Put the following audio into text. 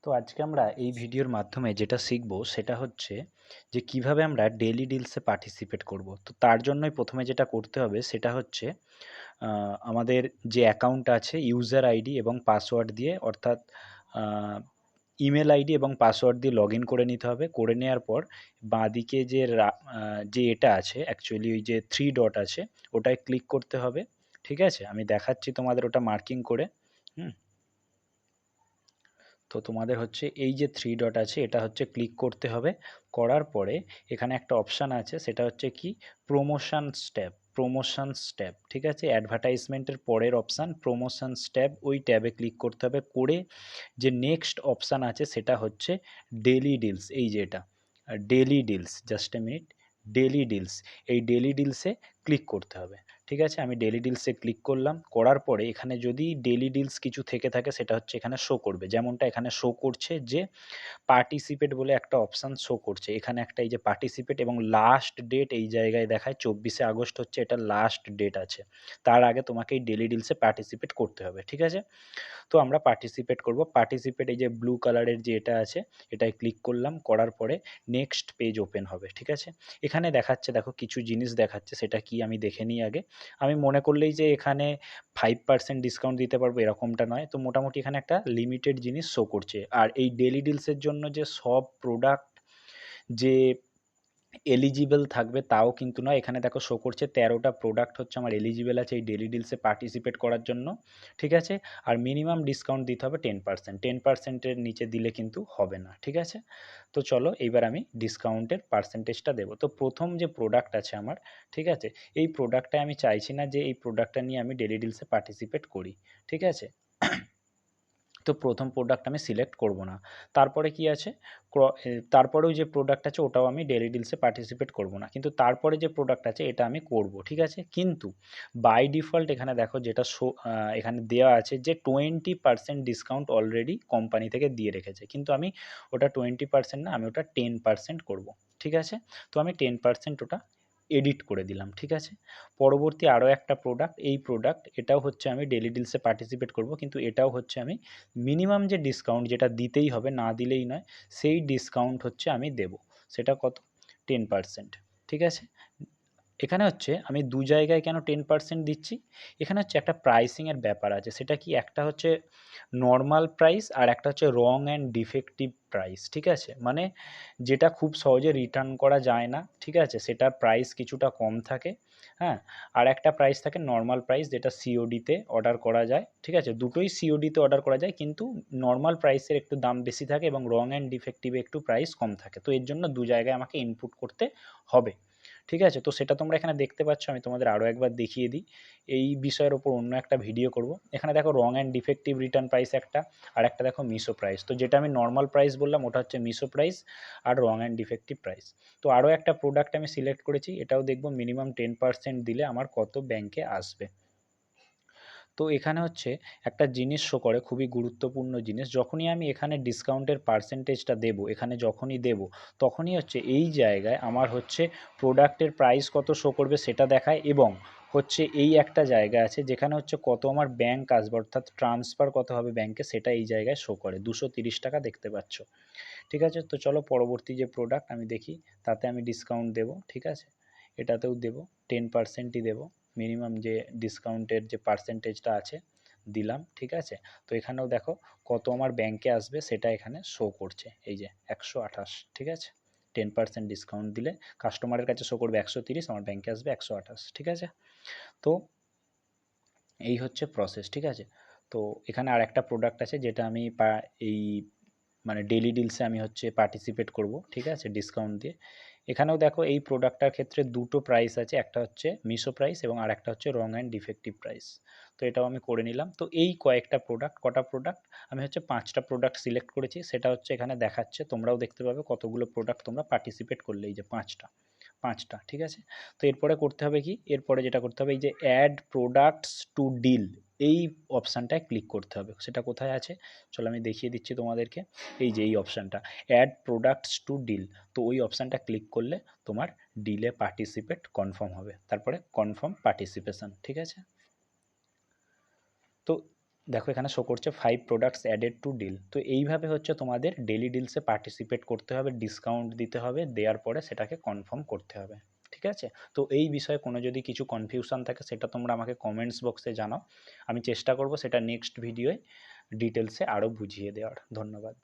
তো আজকে আমরা এই ভিডিওর মাধ্যমে যেটা শিখব সেটা হচ্ছে যে কিভাবে আমরা ডেইলি ডিলসে পার্টিসিপেট করব। তো তার জন্যই প্রথমে যেটা করতে হবে সেটা হচ্ছে আমাদের যে অ্যাকাউন্ট আছে ইউজার আইডি এবং পাসওয়ার্ড দিয়ে অর্থাৎ ইমেল আইডি এবং পাসওয়ার্ড দিয়ে লগ ইন করে নিতে হবে। করে নেওয়ার পর বাঁদিকে যে এটা আছে অ্যাকচুয়ালি ওই যে থ্রি ডট আছে ওটায় ক্লিক করতে হবে। ঠিক আছে, আমি দেখাচ্ছি তোমাদের ওটা মার্কিং করে। হুম, তো তোমাদের হচ্ছে এই যে থ্রি ডট আছে এটা হচ্ছে ক্লিক করতে হবে। করার পরে এখানে একটা অপশান আছে সেটা হচ্ছে কি প্রমোশনস ট্যাব। ঠিক আছে, অ্যাডভার্টাইজমেন্টের পরের অপশান প্রমোশনস ট্যাব, ওই ট্যাবে ক্লিক করতে হবে। করে যে নেক্সট অপশান আছে সেটা হচ্ছে ডেলি ডিলস। এই যে এটা daily deals, just a minute, daily deals, এই ডেলি ডিলসে ক্লিক করতে হবে। ঠিক আছে, আমি ডেলি ডিলসে ক্লিক করলাম। করার পরে এখানে যদি ডেলি ডিলস কিছু থেকে থাকে সেটা হচ্ছে এখানে শো করবে। যেমনটা এখানে শো করছে যে পার্টিসিপেট বলে একটা অপশান শো করছে এখানে, একটা এই যে পার্টিসিপেট এবং লাস্ট ডেট এই জায়গায় দেখায় 24শে আগস্ট হচ্ছে এটা লাস্ট ডেট আছে। তার আগে তোমাকে এই ডেলি ডিলসে পার্টিসিপেট করতে হবে। ঠিক আছে, তো আমরা পার্টিসিপেট করব। পার্টিসিপেট এই যে ব্লু কালারের যে এটা আছে এটায় ক্লিক করলাম। করার পরে নেক্সট পেজ ওপেন হবে। ঠিক আছে, এখানে দেখাচ্ছে, দেখো কিছু জিনিস দেখাচ্ছে, সেটা কি আমি দেখে নিই আগে। আমি মনে করলেই যে এখানে 5% ডিসকাউন্ট দিতে পারবো এরকমটা নয়। তো মোটামুটি এখানে একটা লিমিটেড জিনিস শো করছে। আর এই ডেলি ডিলসের জন্য যে সব প্রোডাক্ট যে এলিজিবল থাকবে তাও কিন্তু নয়। এখানে দেখো শো করছে 13টা প্রোডাক্ট হচ্ছে আমার এলিজিবল আছে এই ডেলি ডিলসে পার্টিসিপেট করার জন্য। ঠিক আছে, আর মিনিমাম ডিসকাউন্ট দিতে হবে 10%। 10%-এর নিচে দিলে কিন্তু হবে না। ঠিক আছে, তো চলো এইবার আমি ডিসকাউন্টের পার্সেন্টেজটা দেবো। তো প্রথম যে প্রোডাক্ট আছে আমার, ঠিক আছে, এই প্রোডাক্টটা আমি চাইছি না যে এই প্রোডাক্টটা নিয়ে আমি ডেলি ডিলসে পার্টিসিপেট করি। ঠিক আছে, তো প্রথম প্রোডাক্ট আমি সিলেক্ট করব না। তারপরে কি আছে, তারপরেও যে প্রোডাক্ট আছে ওটাও আমি ডেলি ডিলসে পার্টিসিপেট করব না, কিন্তু তারপরে যে প্রোডাক্ট আছে এটা আমি করব। ঠিক আছে, কিন্তু বাই ডিফল্ট এখানে দেখো যেটা এখানে দেওয়া আছে যে 20% ডিসকাউন্ট অলরেডি কোম্পানি থেকে দিয়ে রেখেছে, কিন্তু আমি ওটা 20% না, আমি ওটা 10% করব। ঠিক আছে, তো আমি 10% ওটা এডিট করে দিলাম। ঠিক আছে, পরবর্তী আরও একটা প্রোডাক্ট, এই প্রোডাক্ট এটাও হচ্ছে আমি ডেলি ডিলসে পার্টিসিপেট করব, কিন্তু এটাও হচ্ছে আমি মিনিমাম যে ডিসকাউন্ট যেটা দিতেই হবে, না দিলেই নয়, সেই ডিসকাউন্ট হচ্ছে আমি দেব। সেটা কত, 10%। ঠিক আছে, এখানে হচ্ছে আমি দু জায়গায় কেন 10% দিচ্ছি, এখানে হচ্ছে একটা প্রাইসিংয়ের ব্যাপার আছে। সেটা কি, একটা হচ্ছে নর্মাল প্রাইস আর একটা হচ্ছে রং অ্যান্ড ডিফেক্টিভ প্রাইস। ঠিক আছে, মানে যেটা খুব সহজে রিটার্ন করা যায় না। ঠিক আছে, সেটার প্রাইস কিছুটা কম থাকে। হ্যাঁ, আর একটা প্রাইস থাকে নর্মাল প্রাইস, যেটা সিওডিতে অর্ডার করা যায়। ঠিক আছে, দুটোই সিওডিতে অর্ডার করা যায়, কিন্তু নর্মাল প্রাইসের একটু দাম বেশি থাকে এবং রং অ্যান্ড ডিফেক্টিভে একটু প্রাইস কম থাকে। তো এর জন্য দু জায়গায় আমাকে ইনপুট করতে হবে। ঠিক আছে, তো সেটা তোমরা এখানে দেখতে পাচ্ছ। আমি তোমাদের আরও একবার দেখিয়ে দিই, এই বিষয়ের ওপর অন্য একটা ভিডিও করব। এখানে দেখো রং অ্যান্ড ডিফেক্টিভ রিটার্ন প্রাইস একটা, আর একটা দেখো মিশো প্রাইস। তো যেটা আমি নর্মাল প্রাইস বললাম ওটা হচ্ছে মিশো প্রাইস, আর রং অ্যান্ড ডিফেক্টিভ প্রাইস। তো আরও একটা প্রোডাক্ট আমি সিলেক্ট করেছি, এটাও দেখব মিনিমাম 10% দিলে আমার কত ব্যাংকে আসবে। তো এখানে হচ্ছে একটা জিনিস শো করে, খুবই গুরুত্বপূর্ণ জিনিস, যখনই আমি এখানে ডিসকাউন্টের পার্সেন্টেজটা দেবো, এখানে যখনই দেব তখনই হচ্ছে এই জায়গায় আমার হচ্ছে প্রোডাক্টের প্রাইস কত শো করবে সেটা দেখায়, এবং হচ্ছে এই একটা জায়গা আছে যেখানে হচ্ছে কত আমার ব্যাংক আসবে, অর্থাৎ ট্রান্সফার কত হবে ব্যাংকে, সেটা এই জায়গায় শো করে 230 টাকা দেখতে পাচ্ছ। ঠিক আছে, তো চলো পরবর্তী যে প্রোডাক্ট আমি দেখি, তাতে আমি ডিসকাউন্ট দেব। ঠিক আছে, এটাতেও দেব, 10%ই দেবো, মিনিমাম যে ডিসকাউন্টের যে পার্সেন্টেজটা আছে দিলাম। ঠিক আছে, তো এখানেও দেখো কত আমার ব্যাংকে আসবে সেটা এখানে শো করছে, এই যে 128। ঠিক আছে, 10% ডিসকাউন্ট দিলে কাস্টমারের কাছে শো করবে 130, আমার ব্যাংকে আসবে 128। ঠিক আছে, তো এই হচ্ছে প্রসেস। ঠিক আছে, তো এখানে আর একটা প্রোডাক্ট আছে যেটা আমি এই মানে ডেলি ডিলসে আমি হচ্ছে পার্টিসিপেট করব। ঠিক আছে, ডিসকাউন্ট দিয়ে। এখানেও দেখো এই প্রোডাক্টটার ক্ষেত্রে দুটো প্রাইস আছে, একটা হচ্ছে মিশো প্রাইস এবং আর একটা হচ্ছে রং অ্যান্ড ডিফেক্টিভ প্রাইস। তো এটাও আমি করে নিলাম। তো এই কয়েকটা প্রোডাক্ট, কটা প্রোডাক্ট, আমি হচ্ছে 5টা প্রোডাক্ট সিলেক্ট করেছি, সেটা হচ্ছে এখানে দেখাচ্ছে, তোমরাও দেখতে পাবে কতগুলো প্রোডাক্ট তোমরা পার্টিসিপেট করলে, এই যে 5টা। ঠিক আছে, তো এরপরে করতে হবে কি, এরপরে যেটা করতে হবে এই যে অ্যাড প্রোডাক্টস টু ডিল, এই অপশানটায় ক্লিক করতে হবে। সেটা কোথায় আছে চলো আমি দেখিয়ে দিচ্ছি তোমাদেরকে, এই যে এই অপশানটা অ্যাড প্রোডাক্টস টু ডিল। তো ওই অপশানটা ক্লিক করলে তোমার ডিলে পার্টিসিপেট কনফার্ম হবে, তারপরে কনফার্ম পার্টিসিপেশন। ঠিক আছে, তো দেখো এখানে শো করছে 5 প্রোডাক্টস অ্যাডেড টু ডিল। তো এইভাবে হচ্ছে তোমাদের ডেলি ডিলসে পার্টিসিপেট করতে হবে, ডিসকাউন্ট দিতে হবে, দেওয়ার পরে সেটাকে কনফার্ম করতে হবে। ঠিক আছে? তো এই বিষয়ে কোনো যদি কিছু কনফিউশন থাকে সেটা তোমরা আমাকে কমেন্টস বক্সে জানাও, আমি চেষ্টা করব সেটা নেক্সট ভিডিওয় ডিটেলসে আরও বুঝিয়ে দেওয়ার। ধন্যবাদ।